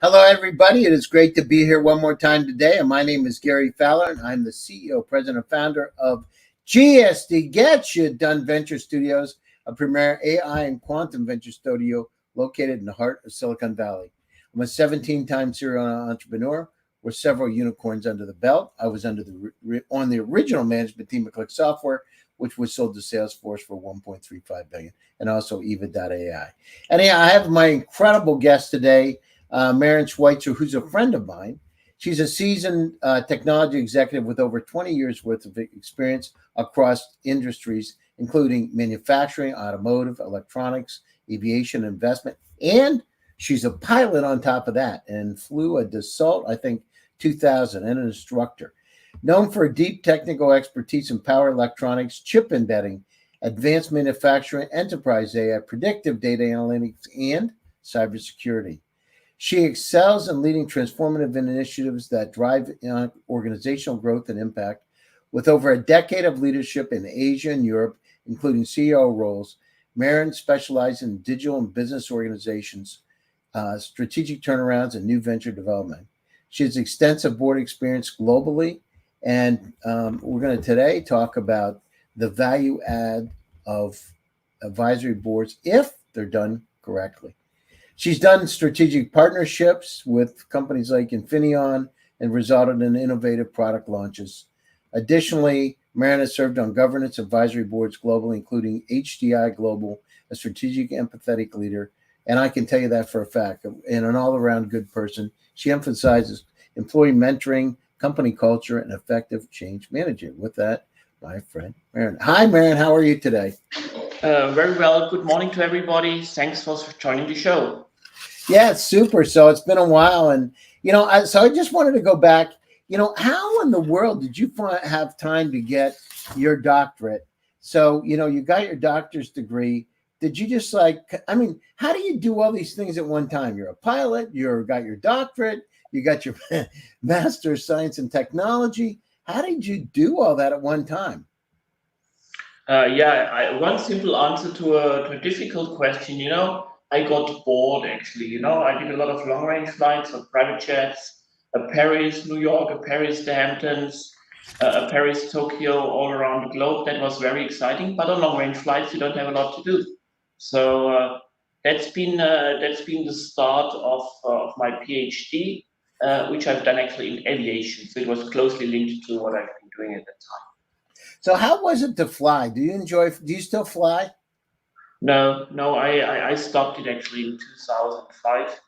Hello, everybody. It is great to be here one more time today. And my name is Gary Fowler, and I'm the CEO, president, and founder of GSD Get You Done Venture Studios, a premier AI and quantum venture studio located in the heart of Silicon Valley. I'm a 17-time serial entrepreneur with several unicorns under the belt. I was on the original management team of Click Software, which was sold to Salesforce for $1.35 billion, and also Eva.ai. Anyhow, I have my incredible guest today, Maren Schweizer, who's a friend of mine. She's a seasoned technology executive with over 20 years worth of experience across industries, including manufacturing, automotive, electronics, aviation, investment, and she's a pilot on top of that and flew a Dassault, I think, 2000, and an instructor. Known for deep technical expertise in power electronics, chip embedding, advanced manufacturing, enterprise AI, predictive data analytics, and cybersecurity. She excels in leading transformative initiatives that drive organizational growth and impact. With over a decade of leadership in Asia and Europe, including CEO roles, Marin specializes in digital and business organizations, strategic turnarounds, and new venture development. She has extensive board experience globally, and we're going to today talk about the value add of advisory boards if they're done correctly. She's done strategic partnerships with companies like Infineon and resulted in innovative product launches. Additionally, Marin has served on governance advisory boards globally, including HDI Global, a strategic empathetic leader. And I can tell you that for a fact. And an all-around good person. She emphasizes employee mentoring, company culture, and effective change management. With that, my friend Marin. Hi, Marin. How are you today? Very well. Good morning to everybody. Thanks for joining the show. Yeah, it's super. So it's been a while, and I just wanted to go back. How in the world did you have time to get your doctorate? So you got your doctor's degree. Did you just how do you do all these things at one time? You're a pilot. You got your doctorate. You got your master's of science and technology. How did you do all that at one time? One simple answer to a difficult question. I got bored actually. I did a lot of long range flights on private jets, Paris, New York, Paris, the Hamptons, Paris, Tokyo, all around the globe. That was very exciting. But on long range flights, you don't have a lot to do. So that's been the start of my PhD, which I've done actually in aviation. So it was closely linked to what I've been doing at that time. So how was it to fly? Do you still fly? No, I stopped it actually in 2005.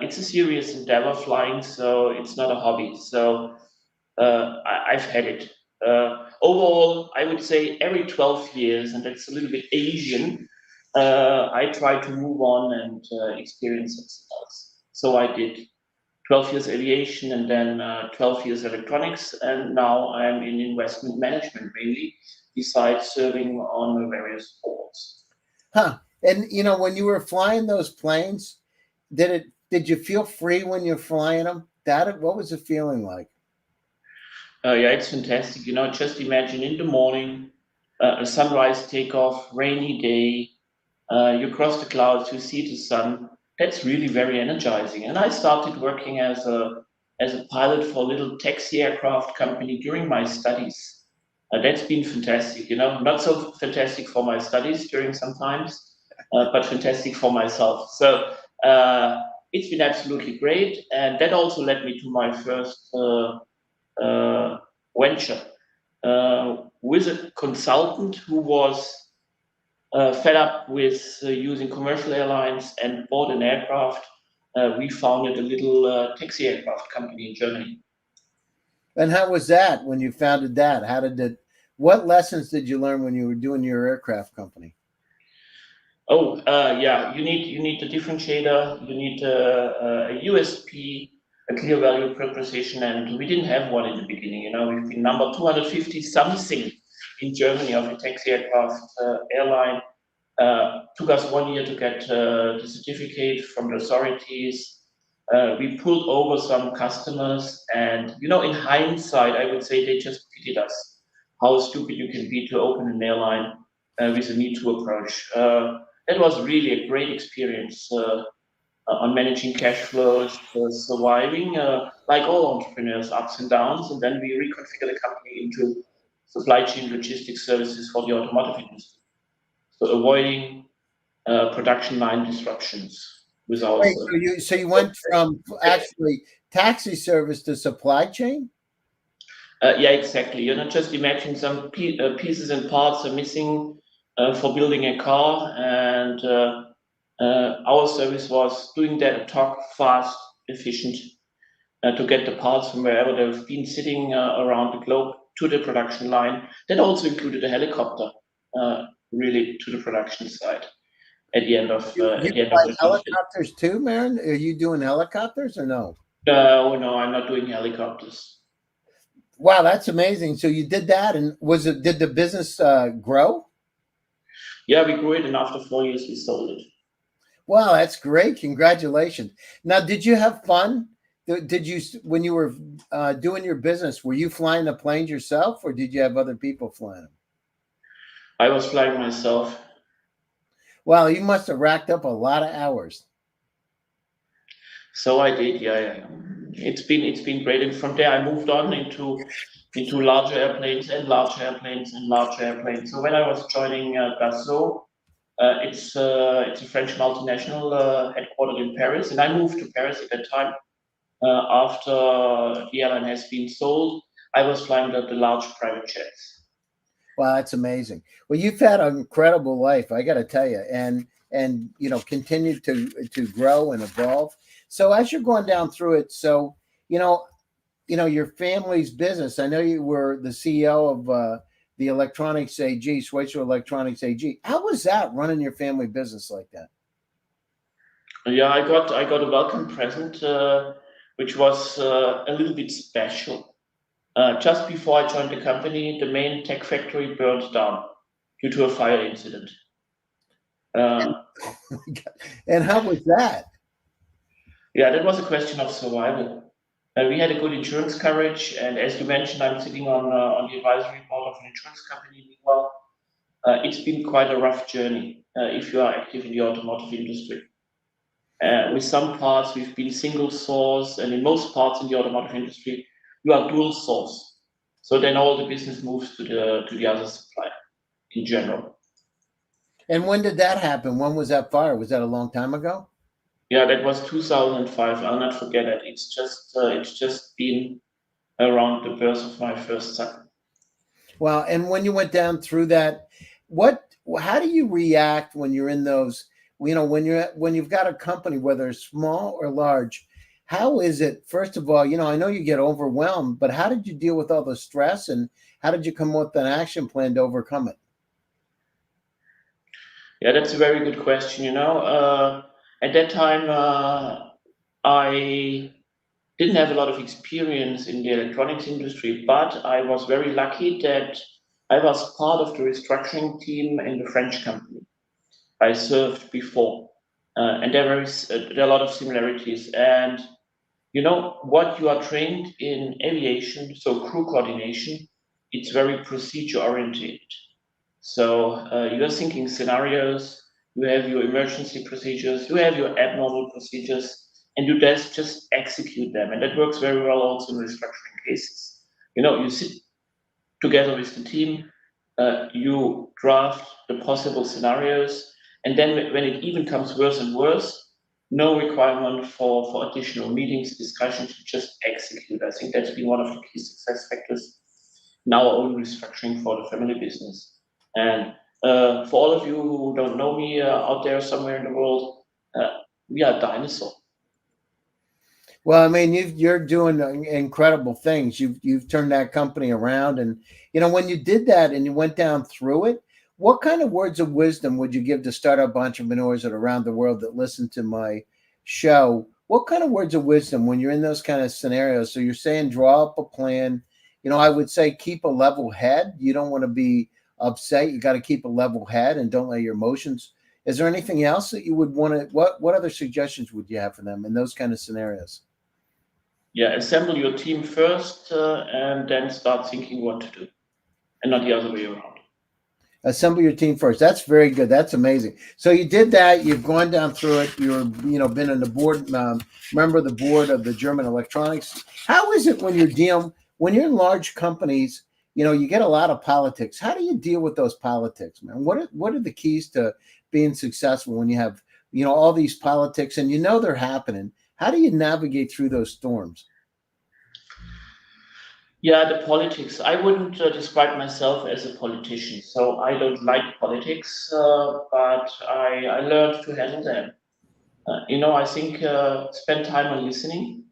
It's a serious endeavor flying, so it's not a hobby. So I've had it. Overall, I would say every 12 years, and that's a little bit Asian, I try to move on and experience something else. So I did 12 years aviation and then 12 years electronics, and now I'm in investment management mainly, besides serving on various boards. Huh. And when you were flying those planes, did you feel free when you're flying them? What was the feeling like? Yeah, it's fantastic. Just imagine in the morning, a sunrise takeoff, rainy day, you cross the clouds, you see the sun. That's really very energizing. And I started working as a pilot for a little taxi aircraft company during my studies. That's been fantastic. Not so fantastic for my studies during some times, but fantastic for myself. So it's been absolutely great, and that also led me to my first venture with a consultant who was fed up with using commercial airlines and bought an aircraft. We founded a little taxi aircraft company in Germany. And how was that when you founded that? What lessons did you learn when you were doing your aircraft company? Yeah, you need a differentiator, you need a USP, a clear value proposition, and we didn't have one in the beginning. We've been number 250 something in Germany of a taxi aircraft airline. Took us 1 year to get the certificate from the authorities. We pulled over some customers, and in hindsight, I would say they just pitied us. How stupid you can be to open an airline with a Me Too approach. That was really a great experience. on managing cash flows, surviving, like all entrepreneurs, ups and downs. And then we reconfigure the company into supply chain logistics services for the automotive industry. So avoiding production line disruptions with our Wait, service. so you went from actually taxi service to supply chain? Yeah, exactly. You know, just imagine some pieces and parts are missing for building a car, and our service was doing that talk fast, efficient, to get the parts from wherever they've been sitting around the globe to the production line. That also included a helicopter, really, to the production site at the end of You at the end of fly the conflict. helicopters too, Marin? Are you doing helicopters or no? No, no, I'm not doing helicopters. Wow, that's amazing. So you did that, and did the business grow? Yeah, we grew it, and after 4 years, we sold it. Wow, that's great. Congratulations. Now, did you have fun? Did you, when you were doing your business, were you flying the planes yourself, or did you have other people flying them? I was flying myself. Wow, you must have racked up a lot of hours. So I did, yeah, yeah. It's been great, and from there I moved on into larger airplanes and larger airplanes and larger airplanes. So when I was joining Dassault, it's a French multinational headquartered in Paris, and I moved to Paris at that time. After the airline has been sold, I was flying the large private jets. Wow, that's amazing. Well, you've had an incredible life, I got to tell you, and continue to grow and evolve. So as you're going down through it, so you know, your family's business. I know you were the CEO of the Electronics AG, Schweizer Electronics AG. How was that running your family business like that? Yeah, I got a welcome present, which was a little bit special. Just before I joined the company, the main tech factory burned down due to a fire incident. And, Uh, and how was that? yeah, that was a question of survival. We had a good insurance coverage, and as you mentioned, I'm sitting on the advisory board of an insurance company. Meanwhile, it's been quite a rough journey if you are active in the automotive industry. With some parts, we've been single source, and in most parts in the automotive industry, you are dual source. So then all the business moves to the other supplier in general. And when did that happen? When was that fire? Was that a long time ago? Yeah, that was 2005. I'll not forget it. It's just been around the birth of my first son. Well, and when you went down through that, what how do you react when you're in those, when you've got a company, whether it's small or large, how is it, first of all, I know you get overwhelmed, but how did you deal with all the stress, and how did you come up with an action plan to overcome it? Yeah, that's a very good question. At that time, I didn't have a lot of experience in the electronics industry, but I was very lucky that I was part of the restructuring team in the French company I served before, and there are a lot of similarities. And you know what you are trained in aviation, so crew coordination, it's very procedure oriented. So you are thinking scenarios, you have your emergency procedures, you have your abnormal procedures, and you just execute them. And that works very well also in restructuring cases. You sit together with the team, you draft the possible scenarios, and then when it even comes worse and worse, no requirement for additional meetings, discussions, you just execute. I think that's been one of the key success factors in our own restructuring for the family business. And for all of you who don't know me out there somewhere in the world, uh, we are dinosaurs. Well, I mean, you're doing incredible things. You've turned that company around, and when you did that and you went down through it, what kind of words of wisdom would you give to startup entrepreneurs that are around the world that listen to my show? What kind of words of wisdom when you're in those kind of scenarios? So you're saying draw up a plan. I would say keep a level head. You don't want to be upset. You got to keep a level head and don't let your emotions. Is there anything else that you would want to? What other suggestions would you have for them in those kind of scenarios? Yeah, assemble your team first and then start thinking what to do, and not the other way around. Assemble your team first. That's very good. That's amazing. So you did that. You've gone down through it. You're, been on the board, member of the board of the German Electronics. How is it when you're dealing when you're in large companies? You get a lot of politics. How do you deal with those politics, man? What are the keys to being successful when you have all these politics and they're happening? How do you navigate through those storms? Yeah, the politics. I wouldn't describe myself as a politician, so I don't like politics, but I learned to handle them. I think spend time on listening.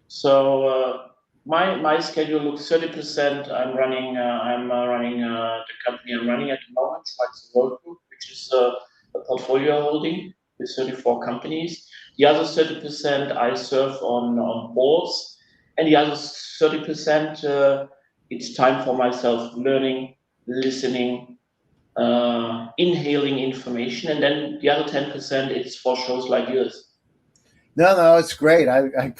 So my schedule looks 30%. I'm running the company I'm running at the moment, Schweizer World Group, which is a portfolio holding with 34 companies. The other 30% I serve on boards, and the other 30% it's time for myself learning, listening, inhaling information, and then the other 10% it's for shows like yours. No, it's great. I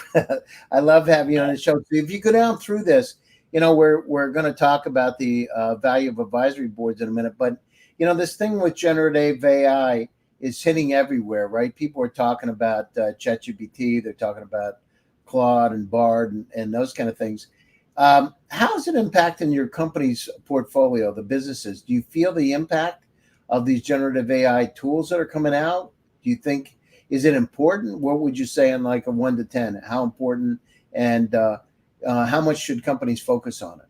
love having you on the show. So if you go down through this, we're going to talk about the value of advisory boards in a minute. But this thing with generative AI is hitting everywhere, right? People are talking about ChatGPT. They're talking about Claude and Bard and those kind of things. How is it impacting your company's portfolio, the businesses? Do you feel the impact of these generative AI tools that are coming out? Do you think is it important? What would you say on like a 1 to 10? How important and how much should companies focus on it?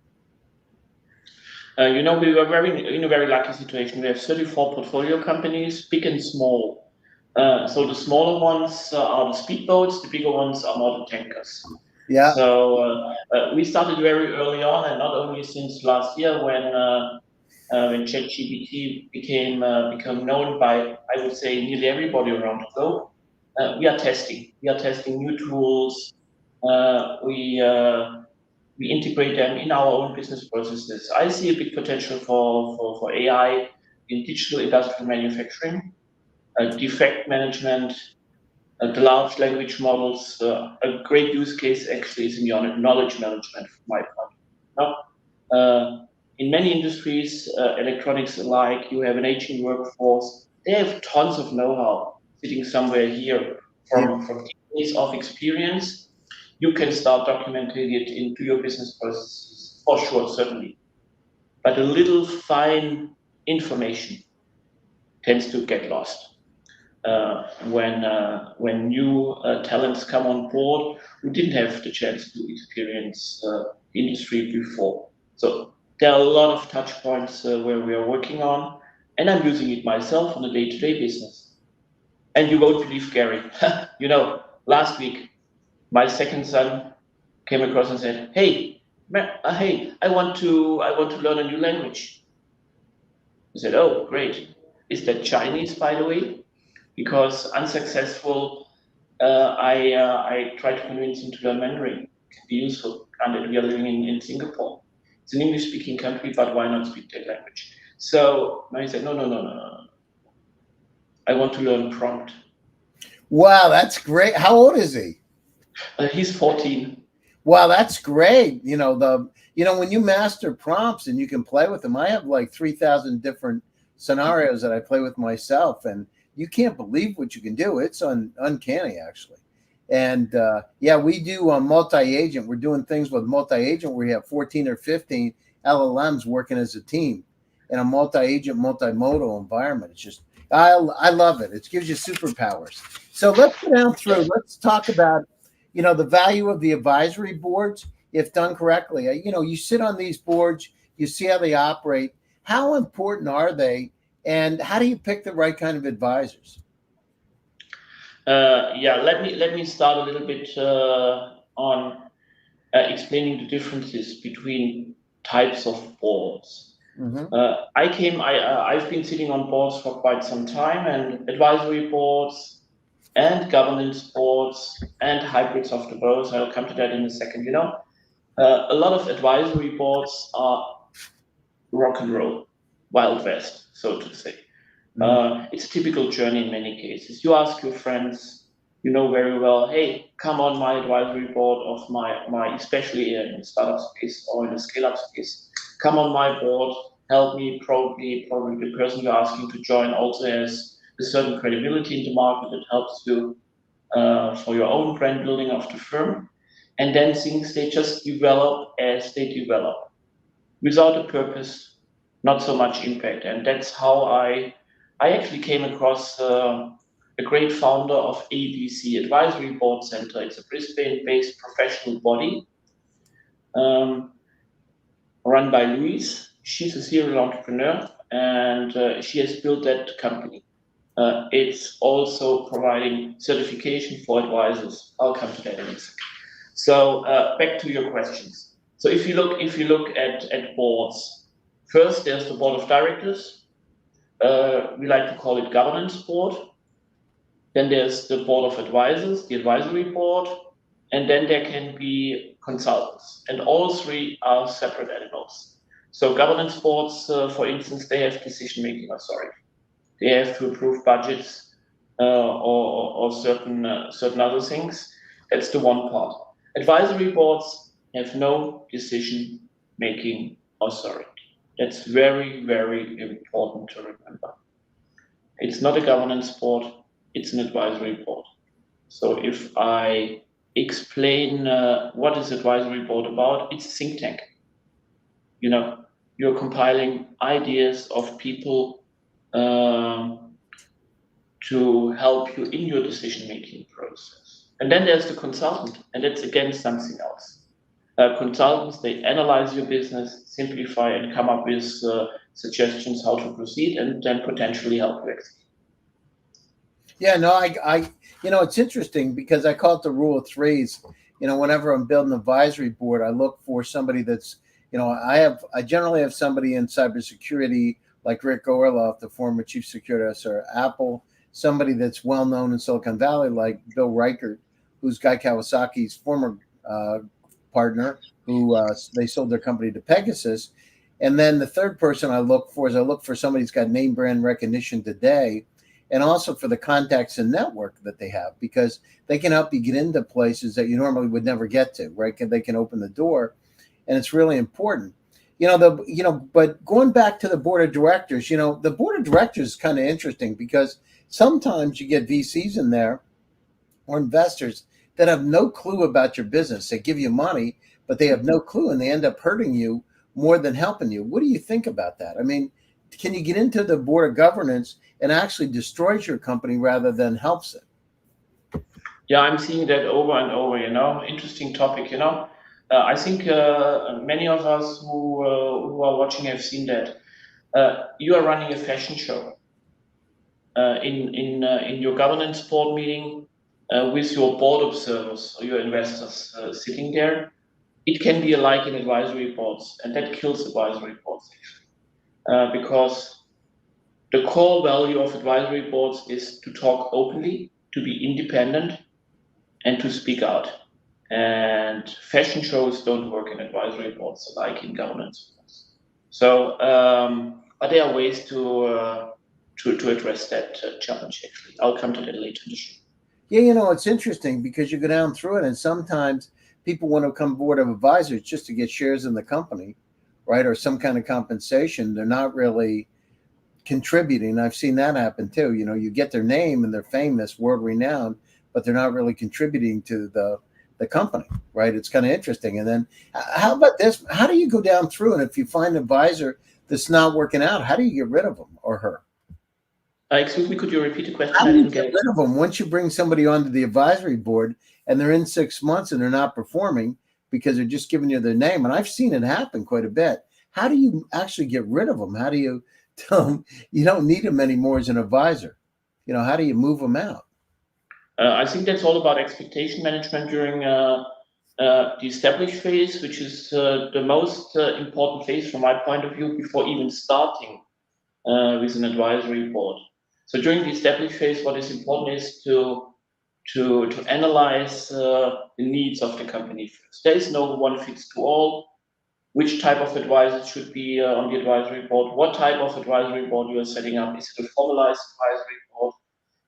We were in a very lucky situation. We have 34 portfolio companies, big and small. So the smaller ones are the speedboats, the bigger ones are more the tankers. Yeah, So we started very early on, and not only since last year when ChatGPT become known by, I would say, nearly everybody around the globe. We are testing. We are testing new tools. Uh, we uh, we integrate them in our own business processes. I see a big potential for AI in digital industrial manufacturing, defect management, the large language models. A great use case actually is in your knowledge management, from my point of view. Now, in many industries, electronics alike, you have an aging workforce. They have tons of know-how sitting somewhere here yeah. from decades of experience. You can start documenting it into your business processes for sure, certainly. But a little fine information tends to get lost when new talents come on board who didn't have the chance to experience industry before. So there are a lot of touch points where we are working on, and I'm using it myself on a day-to-day business. And you won't believe, Gary. Last week my second son came across and said, "Hey, hey, I want to learn a new language." I said, "Oh, great. Is that Chinese, by the way?" Because unsuccessful, I tried to convince him to learn Mandarin. It can be useful, and we are living in Singapore. It's an English-speaking country, but why not speak that language? So now he said, "No, no, no, no, no. I want to learn prompt." Wow, that's great. How old is he? He's 14. Wow, that's great. When you master prompts and you can play with them, I have like 3,000 different scenarios that I play with myself, and you can't believe what you can do. It's uncanny, actually. And yeah, we do multi-agent. We're doing things with multi-agent where you have 14 or 15 LLMs working as a team in a multi-agent, multimodal environment. It's just, I love it. It gives you superpowers. So let's go down through. Let's talk about the value of the advisory boards if done correctly. You sit on these boards, you see how they operate. How important are they, and how do you pick the right kind of advisors? Yeah, let me start a little bit on explaining the differences between types of boards. Mm-hmm. I've been sitting on boards for quite some time, and advisory boards and governance boards and hybrids of the both. I'll come to that in a second. A lot of advisory boards are rock and roll, wild west, so to say. Mm-hmm. It's a typical journey in many cases. You ask your friends, you know very well, hey, come on my advisory board of my especially in the startup space or in the scale up space, come on my board. help me. Probably the person you're asking to join also has a certain credibility in the market that helps you for your own brand building of the firm. And then things, they just develop as they develop without a purpose, not so much impact. And that's how I actually came across a great founder of ABC Advisory Board Center. It's a Brisbane-based professional body run by Louise. She's a serial entrepreneur, and she has built that company. It's also providing certification for advisors. I'll come to that in a second. So back to your questions. So if you look at boards, first there's the board of directors. We like to call it governance board. Then there's the board of advisors, the advisory board, and then there can be consultants. And all three are separate animals. So governance boards, for instance, they have decision-making authority. They have to approve budgets or certain other things. That's the one part. Advisory boards have no decision-making authority. That's very, very important to remember. It's not a governance board, it's an advisory board. So if I explain what is advisory board about, it's a think tank. You know, you're compiling ideas of people to help you in your decision-making process. And then there's the consultant, and that's again something else. Consultants, they analyze your business, simplify, and come up with suggestions how to proceed, and then potentially help you execute. Yeah, no, it's interesting because I call it the rule of threes. Whenever I'm building an advisory board, I look for somebody that's, I generally have somebody in cybersecurity like Rick Orloff, the former chief security officer at Apple, somebody that's well known in Silicon Valley like Bill Reichert, who's Guy Kawasaki's former partner, who they sold their company to Pegasus. And then the third person I look for somebody who's got name brand recognition today, and also for the contacts and network that they have, because they can help you get into places that you normally would never get to, right? They can open the door, and it's really important. But going back to the board of directors, the board of directors is kind of interesting because sometimes you get VCs in there or investors that have no clue about your business. They give you money, but they have no clue, and they end up hurting you more than helping you. What do you think about that? I mean, can you get into the board of governance and actually destroys your company rather than helps it? Yeah, I'm seeing that over and over, interesting topic, I think many of us who are watching have seen that. You are running a fashion show in your governance board meeting with your board observers or your investors sitting there. It can be alike in advisory boards, and that kills advisory boards because the core value of advisory boards is to talk openly, to be independent, and to speak out. And fashion shows don't work in advisory boards like in governance boards. So, but there are ways to address that challenge. Actually, I'll come to that later in the show. Yeah, it's interesting because you go down through it, and sometimes people want to come board of advisors just to get shares in the company, right, or some kind of compensation. They're not really contributing. I've seen that happen too. You get their name and they're famous, world renowned, but they're not really contributing to the company, right? It's kind of interesting. And then how about this? How do you go down through? And if you find an advisor that's not working out, how do you get rid of him or her? Excuse me, could you repeat the question? How do you get rid of them once you bring somebody onto the advisory board and they're in 6 months and they're not performing because they're just giving you their name? And I've seen it happen quite a bit. How do you actually get rid of them? How do you tell them you don't need them anymore as an advisor? How do you move them out? I think that's all about expectation management during the established phase, which is the most important phase from my point of view before even starting with an advisory board. So during the established phase, what is important is to analyze the needs of the company first. There is no one fits to all. Which type of advisors should be on the advisory board? What type of advisory board you are setting up? Is it a formalized advisory board?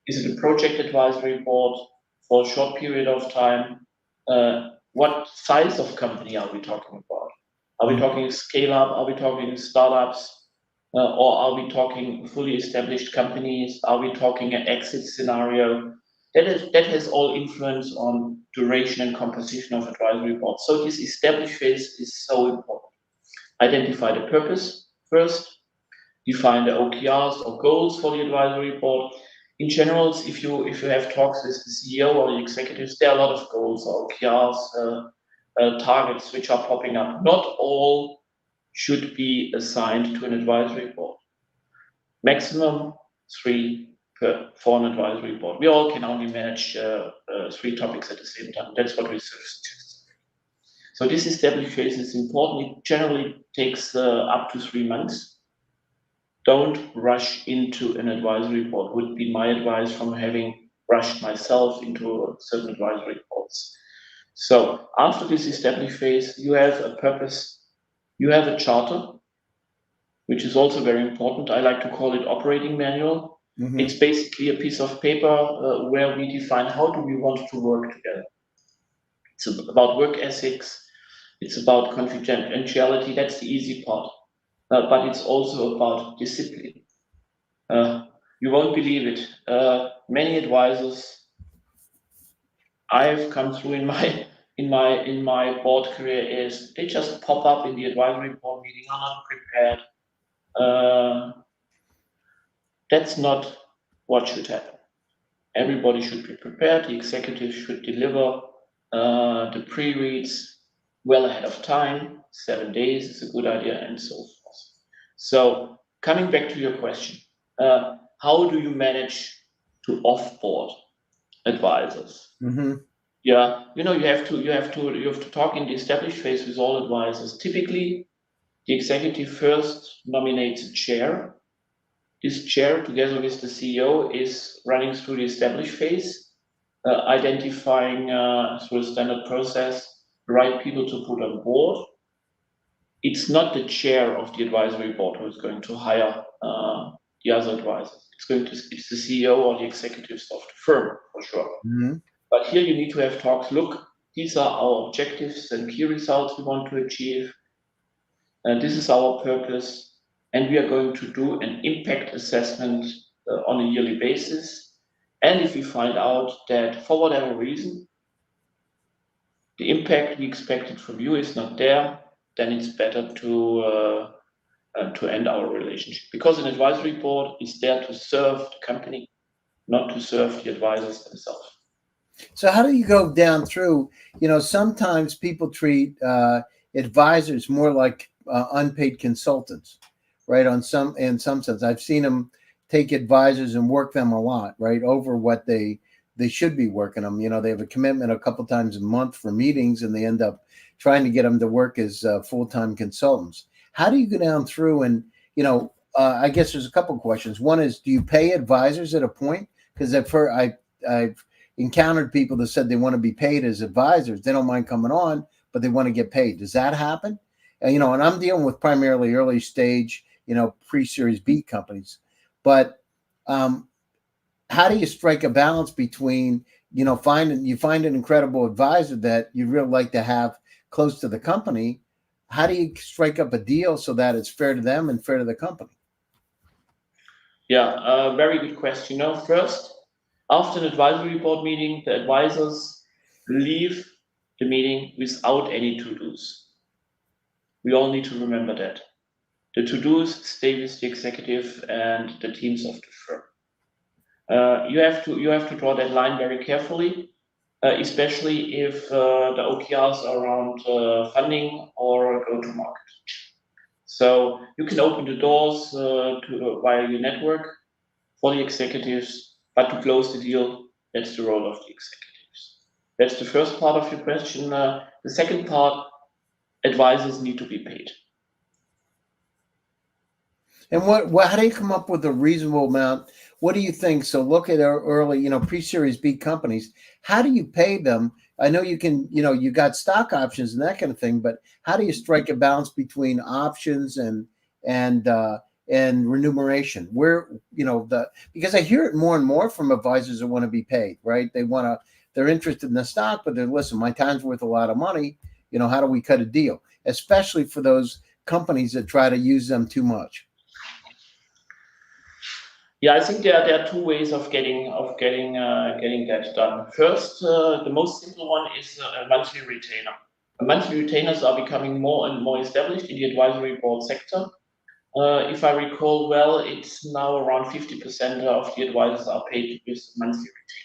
Is it a project advisory board for a short period of time? What size of company are we talking about? Are we talking scale up? Are we talking startups? Or are we talking fully established companies? Are we talking an exit scenario? That has all influence on duration and composition of advisory boards. So this established phase is so important. Identify the purpose first, define the OKRs or goals for the advisory board. In general, if you have talks with the CEO or the executives, there are a lot of goals or OKRs, targets which are popping up. Not all should be assigned to an advisory board. Maximum 3 for an advisory board. We all can only manage 3 topics at the same time. That's what research suggests. So this established phase is important. It generally takes up to 3 months. Don't rush into an advisory board, would be my advice from having rushed myself into certain advisory boards. So after this established phase, you have a purpose, you have a charter, which is also very important. I like to call it operating manual. Mm-hmm. It's basically a piece of paper where we define how do we want to work together. It's about work ethics. It's about confidentiality. That's the easy part. But it's also about discipline. You won't believe it. Many advisors I've come through in my board career is they just pop up in the advisory board meeting, are not prepared. That's not what should happen. Everybody should be prepared. The executive should deliver the pre-reads well ahead of time. 7 days is a good idea, and so forth. So coming back to your question, how do you manage to offboard advisors? Mm-hmm. Yeah, you have to talk in the established phase with all advisors. Typically, the executive first nominates a chair. This chair, together with the CEO, is running through the established phase, identifying through a standard process the right people to put on board. It's not the chair of the advisory board who is going to hire the other advisors. It's the CEO or the executives of the firm, for sure. Mm-hmm. But here you need to have talks. Look, these are our objectives and key results we want to achieve. And this is our purpose. And we are going to do an impact assessment on a yearly basis. And if we find out that for whatever reason, the impact we expected from you is not there, then it's better to end our relationship. Because an advisory board is there to serve the company, not to serve the advisors themselves. So how do you go down through, sometimes people treat advisors more like unpaid consultants, right? In some sense, I've seen them take advisors and work them a lot, right? Over what they should be working them. They have a commitment a couple times a month for meetings, and they end up trying to get them to work as full-time consultants. How do you go down through and, I guess there's a couple of questions. One is, do you pay advisors at a point? Because I've encountered people that said they want to be paid as advisors. They don't mind coming on, but they want to get paid. Does that happen? And I'm dealing with primarily early stage, pre-series B companies. But how do you strike a balance between, you find an incredible advisor that you'd really like to have close to the company? How do you strike up a deal so that it's fair to them and fair to the company? Yeah, very good question. First, after an advisory board meeting, the advisors leave the meeting without any to-dos. We all need to remember that. The to-dos stay with the executive and the teams of the firm. You have to draw that line very carefully, especially if the OKRs are around funding or go-to-market. So you can open the doors via your network for the executives, but to close the deal, that's the role of the executives. That's the first part of your question. The second part, advisors need to be paid. And how do you come up with a reasonable amount? What do you think? So look at our early, pre-series B companies. How do you pay them? I know you can, you got stock options and that kind of thing, but how do you strike a balance between options and remuneration? Because I hear it more and more from advisors that want to be paid, right? They're interested in the stock, but listen, my time's worth a lot of money. How do we cut a deal? Especially for those companies that try to use them too much. Yeah, I think there are two ways of getting that done. First, the most simple one is a monthly retainer. Monthly retainers are becoming more and more established in the advisory board sector. If I recall well, it's now around 50% of the advisors are paid with monthly retainer.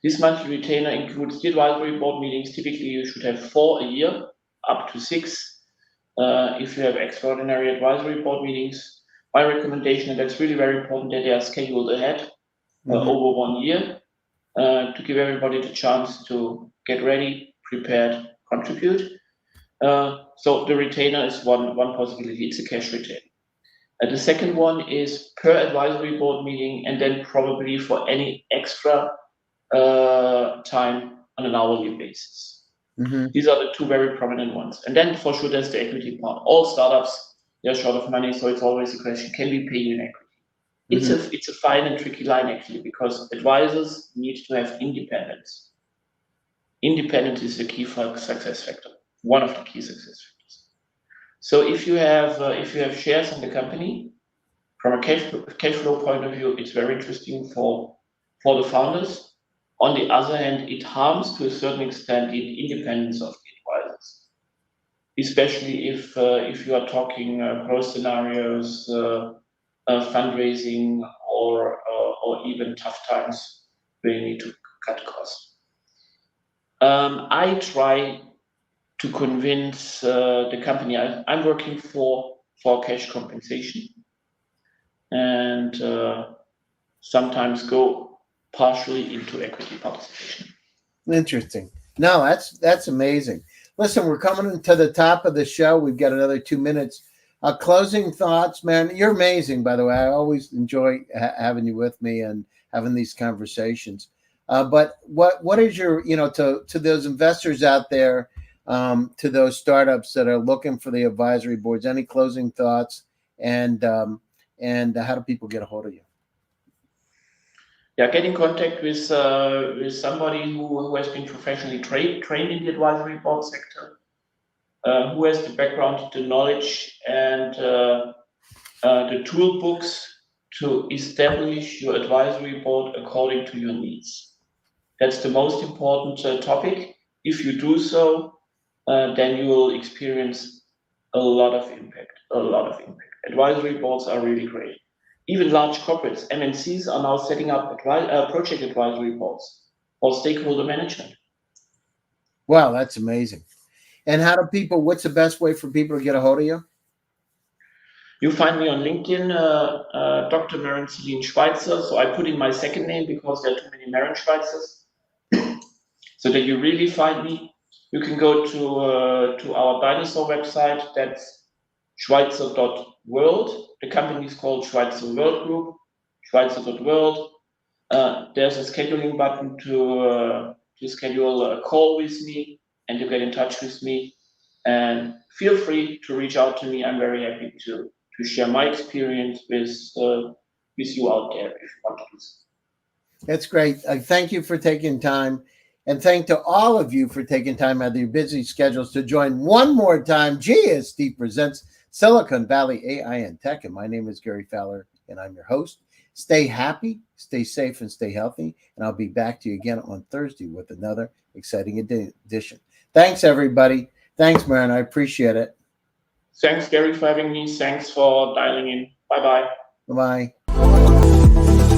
This monthly retainer includes the advisory board meetings. Typically, you should have 4 a year, up to 6. If you have extraordinary advisory board meetings, my recommendation, and that's really very important, that they are scheduled ahead over 1 year to give everybody the chance to get ready, prepared, contribute. So the retainer is one possibility. It's a cash retainer. The second one is per advisory board meeting, and then probably for any extra time on an hourly basis. These are the two very prominent ones. And then for sure, there's the equity part. All startups, they're short of money, so it's always a question, can we pay you in equity? It's a fine and tricky line, actually, because advisors need to have independence. Independence is the key success factor, one of the key success factors. So if you have shares in the company, from a cash flow point of view, it's very interesting for the founders. On the other hand, it harms to a certain extent the independence of the advisors, especially if you are talking growth scenarios, fundraising, or even tough times where you need to cut costs. I try to convince the company I'm working for cash compensation, and sometimes go partially into equity participation. Interesting. No, that's amazing. Listen, we're coming to the top of the show. We've got another 2 minutes. Closing thoughts, man. You're amazing, by the way. I always enjoy having you with me and having these conversations. But what is your, to those investors out there, to those startups that are looking for the advisory boards? Any closing thoughts, and how do people get a hold of you? Yeah, get in contact with somebody who has been professionally trained in the advisory board sector, who has the background, the knowledge, and the tool books to establish your advisory board according to your needs. That's the most important topic. If you do so, then you will experience a lot of impact. Advisory boards are really great. Even large corporates, MNCs, are now setting up project advisory boards for stakeholder management. Wow, that's amazing. And what's the best way for people to get a hold of you? You find me on LinkedIn, Dr. Maren Celine Schweizer. So I put in my second name because there are too many Maren Schweizers. So that you really find me. You can go to our dinosaur website. That's Schweizer.world. The company is called Schweizer World Group. Schweizer.world. There's a scheduling button to schedule a call with me and to get in touch with me. And feel free to reach out to me. I'm very happy to share my experience with you out there if you want to do so. That's great. Thank you for taking time. And thank to all of you for taking time out of your busy schedules to join one more time. GSD presents Silicon Valley AI and Tech. And my name is Gary Fowler, and I'm your host. Stay happy, stay safe, and stay healthy. And I'll be back to you again on Thursday with another exciting edition. Thanks, everybody. Thanks, Marin. I appreciate it. Thanks, Gary, for having me. Thanks for dialing in. Bye-bye. Bye-bye.